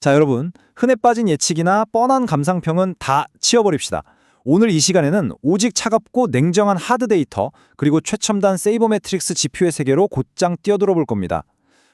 자, 여러분, 흔해 빠진 예측이나 뻔한 감상평은 다 치워버립시다. 오늘 이 시간에는 오직 차갑고 냉정한 하드 데이터, 그리고 최첨단 세이버매트릭스 지표의 세계로 곧장 뛰어들어 볼 겁니다.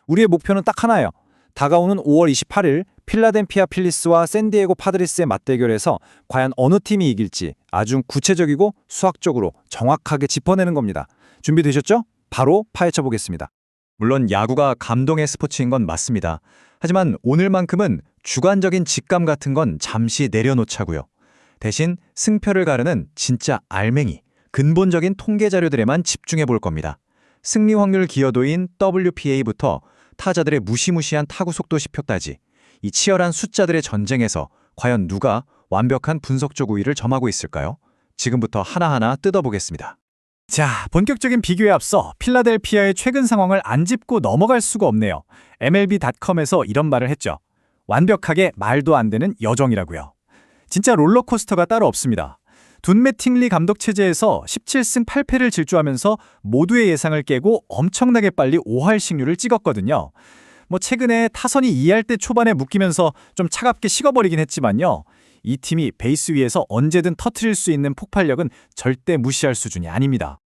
우리의 목표는 딱 하나예요. 다가오는 5월 28일 필라델피아 필리스와 샌디에고 파드리스의 맞대결에서 과연 어느 팀이 이길지 아주 구체적이고 수학적으로 정확하게 짚어내는 겁니다. 준비되셨죠? 바로 파헤쳐 보겠습니다. 물론 야구가 감동의 스포츠인 건 맞습니다. 하지만 오늘만큼은 주관적인 직감 같은 건 잠시 내려놓자고요. 대신 승패를 가르는 진짜 알맹이, 근본적인 통계 자료들에만 집중해 볼 겁니다. 승리 확률 기여도인 WPA부터 타자들의 무시무시한 타구 속도 지표까지 이 치열한 숫자들의 전쟁에서 과연 누가 완벽한 분석적 우위를 점하고 있을까요? 지금부터 하나하나 뜯어보겠습니다. 자, 본격적인 비교에 앞서 필라델피아의 최근 상황을 안 짚고 넘어갈 수가 없네요. MLB.com에서 이런 말을 했죠. 완벽하게 말도 안 되는 여정이라고요. 진짜 롤러코스터가 따로 없습니다. 둔 매팅리 감독 체제에서 17승 8패를 질주하면서 모두의 예상을 깨고 엄청나게 빨리 5할 승률을 찍었거든요. 최근에 타선이 2할 때 초반에 묶이면서 좀 차갑게 식어버리긴 했지만요. 이 팀이 베이스 위에서 언제든 터트릴 수 있는 폭발력은 절대 무시할 수준이 아닙니다.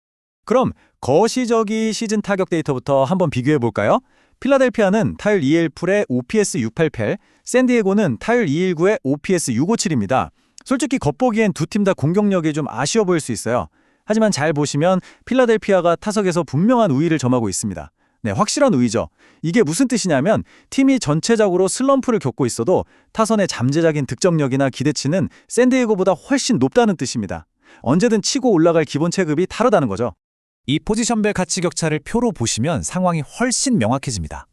그럼 거시적이 시즌 타격 데이터부터 한번 비교해 볼까요? 필라델피아는 타율 218에 OPS 688, 샌디에고는 타율 219에 OPS 657입니다. 솔직히 겉보기엔 두 팀 다 공격력이 좀 아쉬워 보일 수 있어요. 하지만 잘 보시면 필라델피아가 타석에서 분명한 우위를 점하고 있습니다. 네, 확실한 우위죠. 이게 무슨 뜻이냐면 팀이 전체적으로 슬럼프를 겪고 있어도 타선의 잠재적인 득점력이나 기대치는 샌디에고보다 훨씬 높다는 뜻입니다. 언제든 치고 올라갈 기본 체급이 다르다는 거죠. 이 포지션별 가치 격차를 표로 보시면 상황이 훨씬 명확해집니다.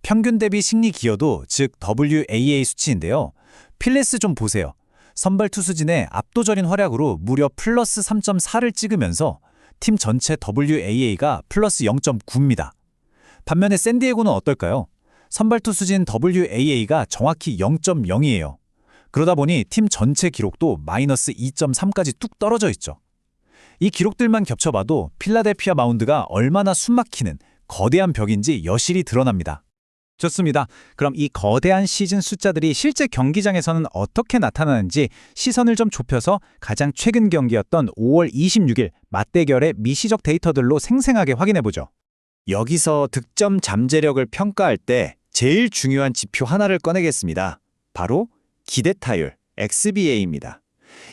평균 대비 승리 기여도, 즉 WAA 수치인데요. 필레스 좀 보세요. 선발 투수진의 압도적인 활약으로 무려 플러스 3.4를 찍으면서 팀 전체 WAA가 플러스 0.9입니다. 반면에 샌디에고는 어떨까요? 선발 투수진 WAA가 정확히 0.0이에요. 그러다 보니 팀 전체 기록도 마이너스 2.3까지 뚝 떨어져 있죠. 이 기록들만 겹쳐봐도 필라델피아 마운드가 얼마나 숨막히는 거대한 벽인지 여실히 드러납니다. 좋습니다. 그럼 이 거대한 시즌 숫자들이 실제 경기장에서는 어떻게 나타나는지 시선을 좀 좁혀서 가장 최근 경기였던 5월 26일 맞대결의 미시적 데이터들로 생생하게 확인해보죠. 여기서 득점 잠재력을 평가할 때 제일 중요한 지표 하나를 꺼내겠습니다. 바로 기대 타율, XBA입니다.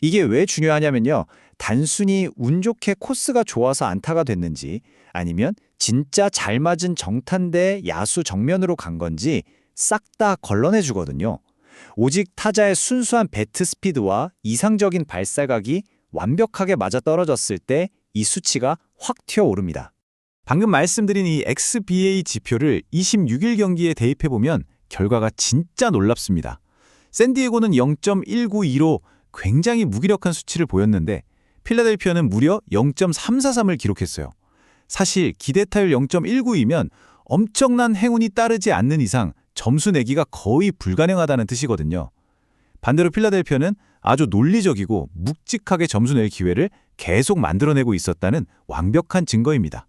이게 왜 중요하냐면요. 단순히 운 좋게 코스가 좋아서 안타가 됐는지 아니면 진짜 잘 맞은 정타인데 야수 정면으로 간 건지 싹 다 걸러내 주거든요. 오직 타자의 순수한 배트 스피드와 이상적인 발사각이 완벽하게 맞아떨어졌을 때 이 수치가 확 튀어오릅니다. 방금 말씀드린 이 XBA 지표를 26일 경기에 대입해보면 결과가 진짜 놀랍습니다. 샌디에고는 0.192로 굉장히 무기력한 수치를 보였는데 필라델피아는 무려 0.343을 기록했어요. 사실 기대타율 0.192면 엄청난 행운이 따르지 않는 이상 점수 내기가 거의 불가능하다는 뜻이거든요. 반대로 필라델피아는 아주 논리적이고 묵직하게 점수 낼 기회를 계속 만들어내고 있었다는 완벽한 증거입니다.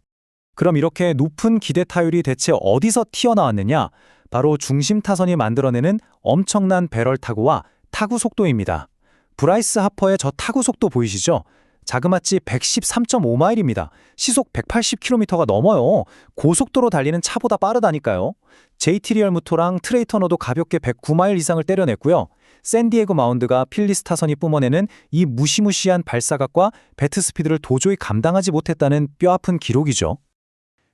그럼 이렇게 높은 기대 타율이 대체 어디서 튀어나왔느냐? 바로 중심 타선이 만들어내는 엄청난 배럴 타구와 타구 속도입니다. 브라이스 하퍼의 저 타구 속도 보이시죠? 자그마치 113.5마일입니다. 시속 180km가 넘어요. 고속도로 달리는 차보다 빠르다니까요. JT 리얼무토랑 트레이 터너도 가볍게 109마일 이상을 때려냈고요. 샌디에고 마운드가 필리스 타선이 뿜어내는 이 무시무시한 발사각과 배트 스피드를 도저히 감당하지 못했다는 뼈아픈 기록이죠.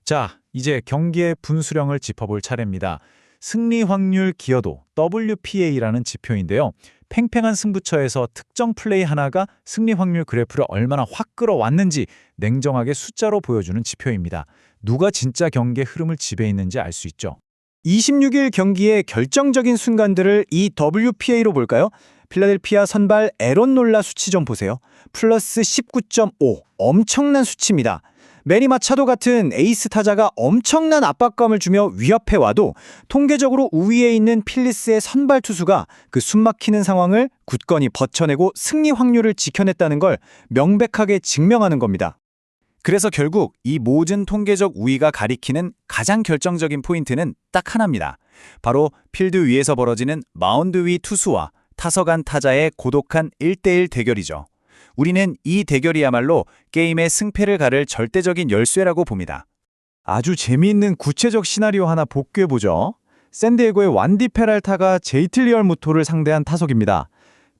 자, 이제 경기의 분수령을 짚어볼 차례입니다. 승리 확률 기여도 WPA라는 지표인데요. 팽팽한 승부처에서 특정 플레이 하나가 승리 확률 그래프를 얼마나 확 끌어왔는지 냉정하게 숫자로 보여주는 지표입니다. 누가 진짜 경기의 흐름을 지배했는지 알 수 있죠. 26일 경기의 결정적인 순간들을 이 WPA로 볼까요? 필라델피아 선발 에런 놀라 수치 좀 보세요. 플러스 19.5, 엄청난 수치입니다. 매니 마차도 같은 에이스 타자가 엄청난 압박감을 주며 위협해와도 통계적으로 우위에 있는 필리스의 선발 투수가 그 숨막히는 상황을 굳건히 버텨내고 승리 확률을 지켜냈다는 걸 명백하게 증명하는 겁니다. 그래서 결국 이 모든 통계적 우위가 가리키는 가장 결정적인 포인트는 딱 하나입니다. 바로 필드 위에서 벌어지는 마운드 위 투수와 타석 안 타자의 고독한 1대1 대결이죠. 우리는 이 대결이야말로 게임의 승패를 가를 절대적인 열쇠라고 봅니다. 아주 재미있는 구체적 시나리오 하나 복귀해보죠. 샌디에고의 완디 페랄타가 제이틀 리얼무토를 상대한 타석입니다.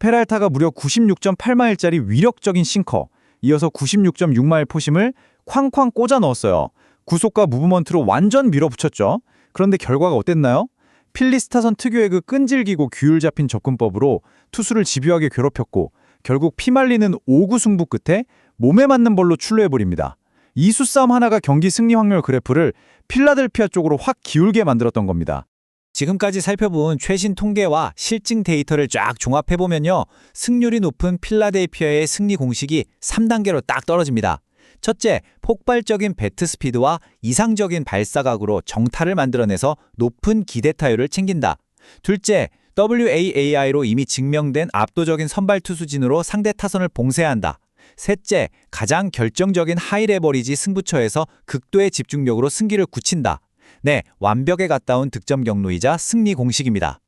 페랄타가 무려 96.8마일짜리 위력적인 싱커, 이어서 96.6마일 포심을 쾅쾅 꽂아 넣었어요. 구속과 무브먼트로 완전 밀어붙였죠. 그런데 결과가 어땠나요? 필리스 타선 특유의 그 끈질기고 규율 잡힌 접근법으로 투수를 집요하게 괴롭혔고 결국 피말리는 5구 승부 끝에 몸에 맞는 볼로 출루해버립니다. 이 수싸움 하나가 경기 승리 확률 그래프를 필라델피아 쪽으로 확 기울게 만들었던 겁니다. 지금까지 살펴본 최신 통계와 실증 데이터를 쫙 종합해보면요. 승률이 높은 필라델피아의 승리 공식이 3단계로 딱 떨어집니다. 첫째, 폭발적인 배트 스피드와 이상적인 발사각으로 정타를 만들어내서 높은 기대 타율을 챙긴다. 둘째, WAAI로 이미 증명된 압도적인 선발 투수진으로 상대 타선을 봉쇄한다. 셋째, 가장 결정적인 하이레버리지 승부처에서 극도의 집중력으로 승기를 굳힌다. 네, 완벽에 가까운 득점 경로이자 승리 공식입니다.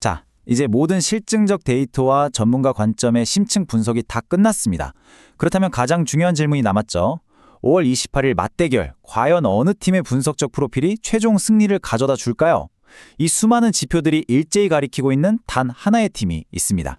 자, 이제 모든 실증적 데이터와 전문가 관점의 심층 분석이 다 끝났습니다. 그렇다면 가장 중요한 질문이 남았죠. 5월 28일 맞대결, 과연 어느 팀의 분석적 프로필이 최종 승리를 가져다 줄까요? 이 수많은 지표들이 일제히 가리키고 있는 단 하나의 팀이 있습니다.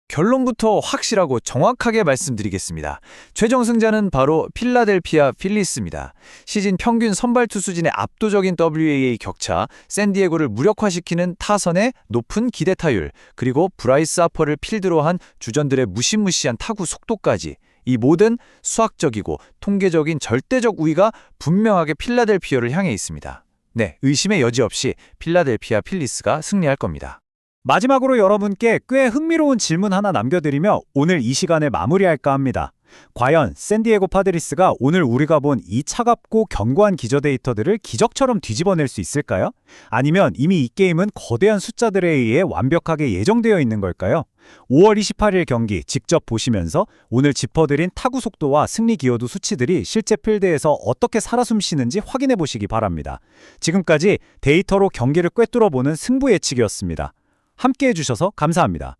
결론부터 확실하고 정확하게 말씀드리겠습니다. 최종 승자는 바로 필라델피아 필리스입니다. 시즌 평균 선발 투수진의 압도적인 WAA 격차, 샌디에고를 무력화시키는 타선의 높은 기대 타율, 그리고 브라이스 하퍼를 필두로 한 주전들의 무시무시한 타구 속도까지 이 모든 수학적이고 통계적인 절대적 우위가 분명하게 필라델피아를 향해 있습니다. 네, 의심의 여지 없이 필라델피아 필리스가 승리할 겁니다. 마지막으로 여러분께 꽤 흥미로운 질문 하나 남겨드리며 오늘 이 시간을 마무리할까 합니다. 과연 샌디에고 파드리스가 오늘 우리가 본 이 차갑고 견고한 기저 데이터들을 기적처럼 뒤집어낼 수 있을까요? 아니면 이미 이 게임은 거대한 숫자들에 의해 완벽하게 예정되어 있는 걸까요? 5월 28일 경기 직접 보시면서 오늘 짚어드린 타구 속도와 승리 기여도 수치들이 실제 필드에서 어떻게 살아 숨쉬는지 확인해 보시기 바랍니다. 지금까지 데이터로 경기를 꿰뚫어보는 승부 예측이었습니다. 함께 해주셔서 감사합니다.